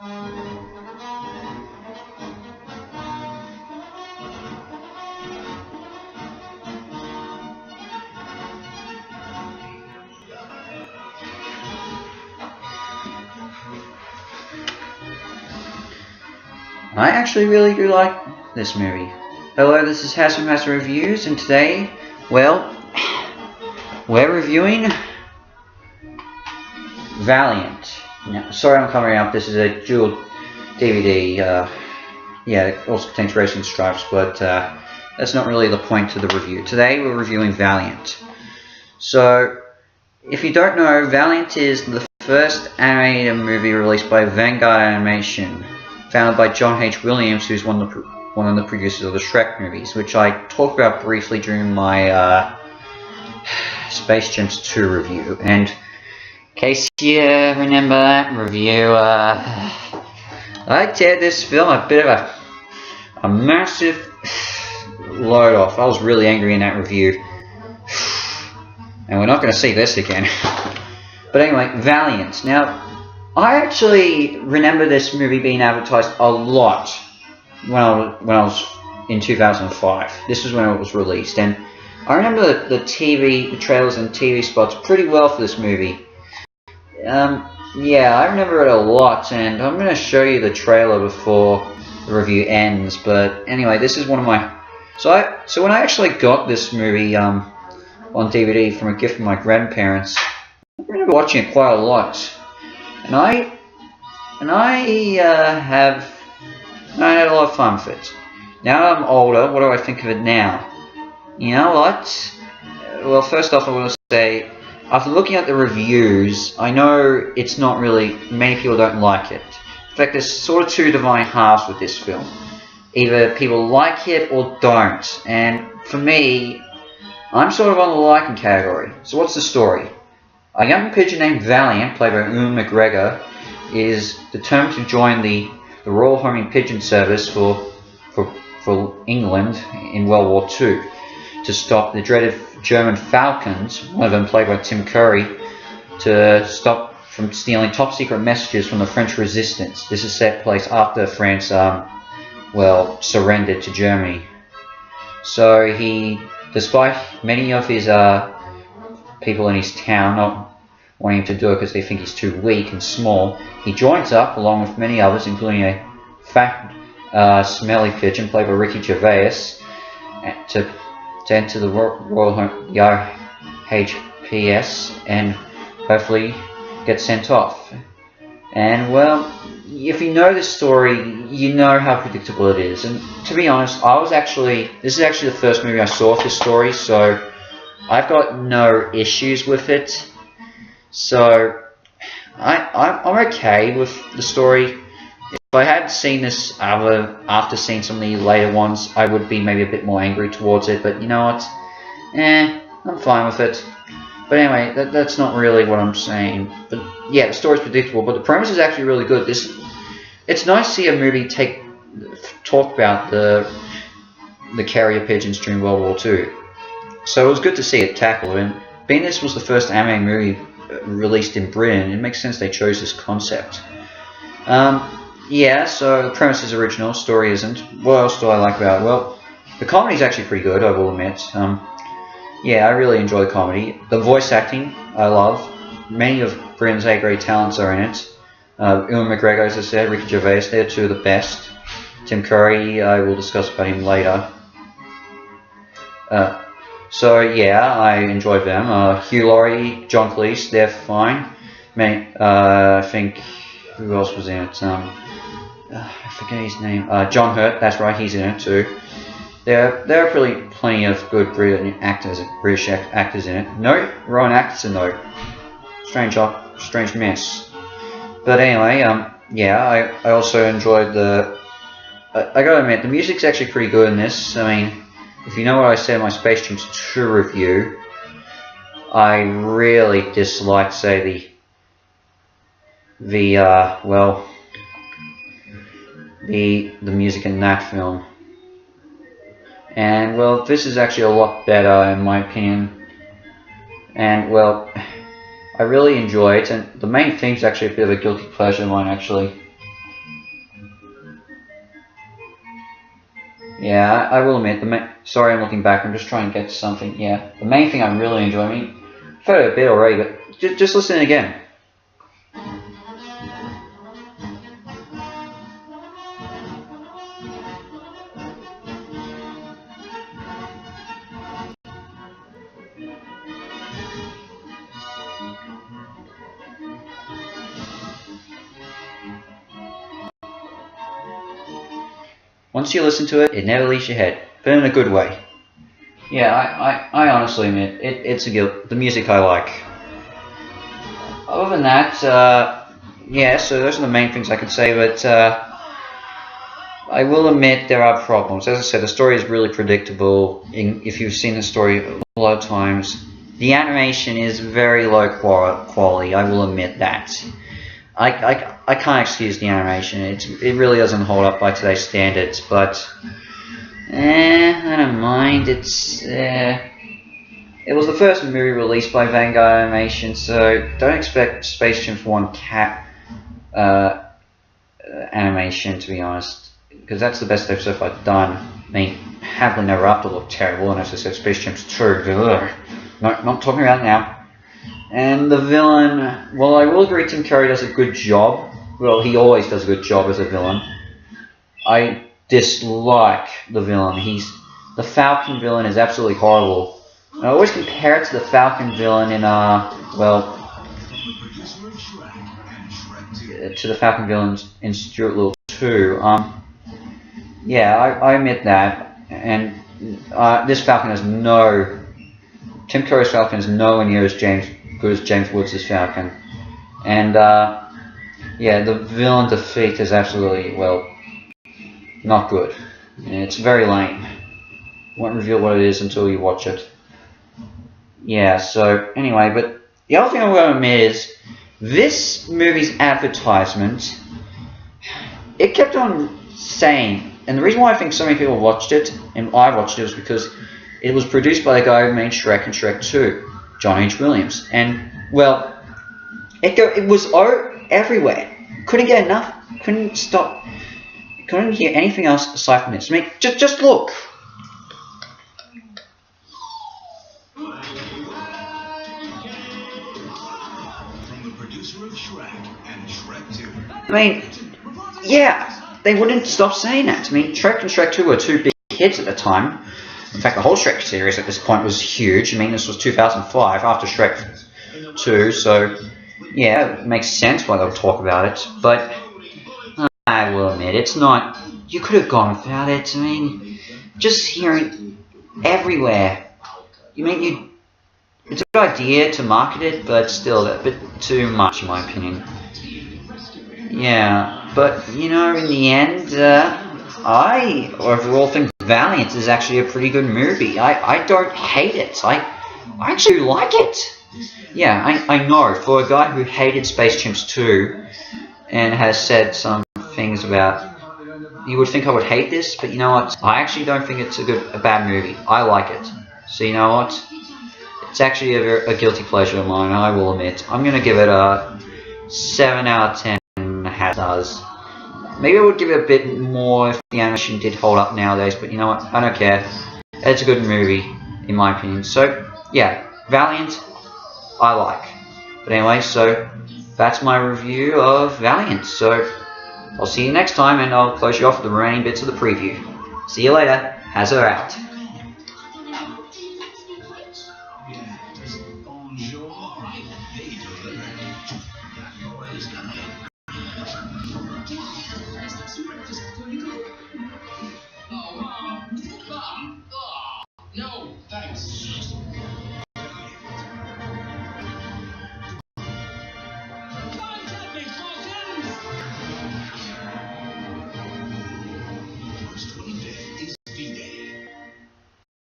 I actually really do like this movie. Hello, this is Hassan Master Reviews, and today, well, we're reviewing Valiant. Now, sorry I'm covering up, this is a dual DVD. Yeah, it also contains racing stripes, but that's not really the point of the review. Today we're reviewing Valiant. So, if you don't know, Valiant is the first animated movie released by Vanguard Animation, founded by John H. Williams, who's one of the producers of the Shrek movies, which I talked about briefly during my Space Gems 2 review. And in case you remember that review, I did this film a bit of a massive load off. I was really angry in that review. And we're not going to see this again. But anyway, Valiant. Now, I actually remember this movie being advertised a lot when I was in 2005. This was when it was released, and I remember the trailers and TV spots pretty well for this movie. Yeah, I remember it a lot, and I'm going to show you the trailer before the review ends. But anyway, this is one of my... So when I actually got this movie on DVD from a gift from my grandparents, I remember watching it quite a lot. And I had a lot of fun with it. Now that I'm older, what do I think of it now? You know what? Well, first off, I want to say, after looking at the reviews, I know it's not really, many people don't like it. In fact, there's sort of two divine halves with this film. Either people like it or don't. And for me, I'm sort of on the liking category. So what's the story? A young pigeon named Valiant, played by Ewan McGregor, is determined to join the Royal Homing Pigeon Service for England in World War II to stop the dreaded German Falcons, one of them played by Tim Curry, to stop from stealing top secret messages from the French resistance. This is set place after France, surrendered to Germany. So he, despite many of his people in his town not wanting him to do it because they think he's too weak and small, he joins up along with many others, including a fat, smelly pigeon played by Ricky Gervais, to enter the Royal HPS and hopefully get sent off. And well, if you know this story, you know how predictable it is. And to be honest, this is actually the first movie I saw of this story, so I've got no issues with it. So I'm okay with the story. If I had seen this after seeing some of the later ones, I would be maybe a bit more angry towards it. But you know what? I'm fine with it. But anyway, that's not really what I'm saying. But yeah, the story's predictable, but the premise is actually really good. It's nice to see a movie talk about the carrier pigeons during World War II. So it was good to see it tackled. And being this was the first anime movie released in Britain, it makes sense they chose this concept. Yeah, so the premise is original, story isn't. What else do I like about it? Well, the comedy's actually pretty good, I will admit. Yeah, I really enjoy the comedy. The voice acting, I love. Many of Britain's A-grade talents are in it. Ewan McGregor, as I said, Ricky Gervais, they're two of the best. Tim Curry, I will discuss about him later. So yeah, I enjoyed them. Hugh Laurie, John Cleese, they're fine. I think, who else was in it? I forget his name. John Hurt, that's right, he's in it too. There are plenty of good British actors in it. No, Rowan Atkinson though. Strange mess. But anyway, yeah, I also enjoyed I gotta admit, the music's actually pretty good in this. I mean, if you know what I said in my Space Gems 2 review, I really dislike, say, the music in that film. And well, this is actually a lot better in my opinion. And well, I really enjoy it, and the main theme is actually a bit of a guilty pleasure of mine actually. Yeah, I will admit, sorry I'm looking back, I'm just trying to get to something. Yeah, the main thing I really enjoy, I mean, I've heard it a bit already, but just listen again. Once you listen to it, it never leaves your head, but in a good way. Yeah, I honestly admit, it's a guilt. The music I like. Other than that, yeah, so those are the main things I could say, but I will admit there are problems. As I said, the story is really predictable. If you've seen the story a lot of times, the animation is very low quality, I will admit that. I can't excuse the animation. It really doesn't hold up by today's standards, but I don't mind. It was the first movie released by Vanguard Animation, so don't expect Space Chimps 1 cat animation, to be honest, because that's the best they've so far done. I mean, Happily Never After looked terrible, and as I said, Space Chimps 2, ugh. No, not talking about it now. And the villain, well, I will agree Tim Curry does a good job. Well, he always does a good job as a villain. I dislike the villain. The Falcon villain is absolutely horrible. And I always compare it to the Falcon villain in, well, to the Falcon villains in Stuart Little 2. Yeah, I admit that. And this Falcon has Tim Curry's Falcon is nowhere near as good as James Woods' Falcon. And, yeah, the villain defeat is absolutely, well, not good. It's very lame. Won't reveal what it is until you watch it. Yeah, so, anyway, but the other thing I'm going to admit is, this movie's advertisement, it kept on saying, and the reason why I think so many people watched it, and I watched it, was because it was produced by the guy who made Shrek and Shrek 2, John H. Williams. And, well, it was everywhere. Couldn't get enough. Couldn't stop. Couldn't hear anything else aside from this. I mean, just look. From the producer of Shrek and Shrek 2. I mean, yeah, they wouldn't stop saying that. I mean, Shrek and Shrek 2 were two big hits at the time. In fact, the whole Shrek series at this point was huge. I mean, this was 2005 after Shrek 2, so yeah, it makes sense why they'll talk about it. But I will admit, it's not. You could have gone without it. I mean, just hearing everywhere. You mean it's a good idea to market it, but still a bit too much in my opinion. Yeah, but you know, in the end, I overall think Valiant is actually a pretty good movie. I don't hate it. I actually like it. Yeah, I know. For a guy who hated Space Chimps 2 and has said some things about, you would think I would hate this, but you know what? I actually don't think it's a bad movie. I like it. So you know what? It's actually a guilty pleasure of mine, I will admit. I'm going to give it a 7 out of 10 stars. Maybe I would give it a bit more if the animation did hold up nowadays, but you know what? I don't care. It's a good movie, in my opinion. So, yeah, Valiant, I like. But anyway, so that's my review of Valiant. So, I'll see you next time, and I'll close you off with the remaining bits of the preview. See you later. Hazza out.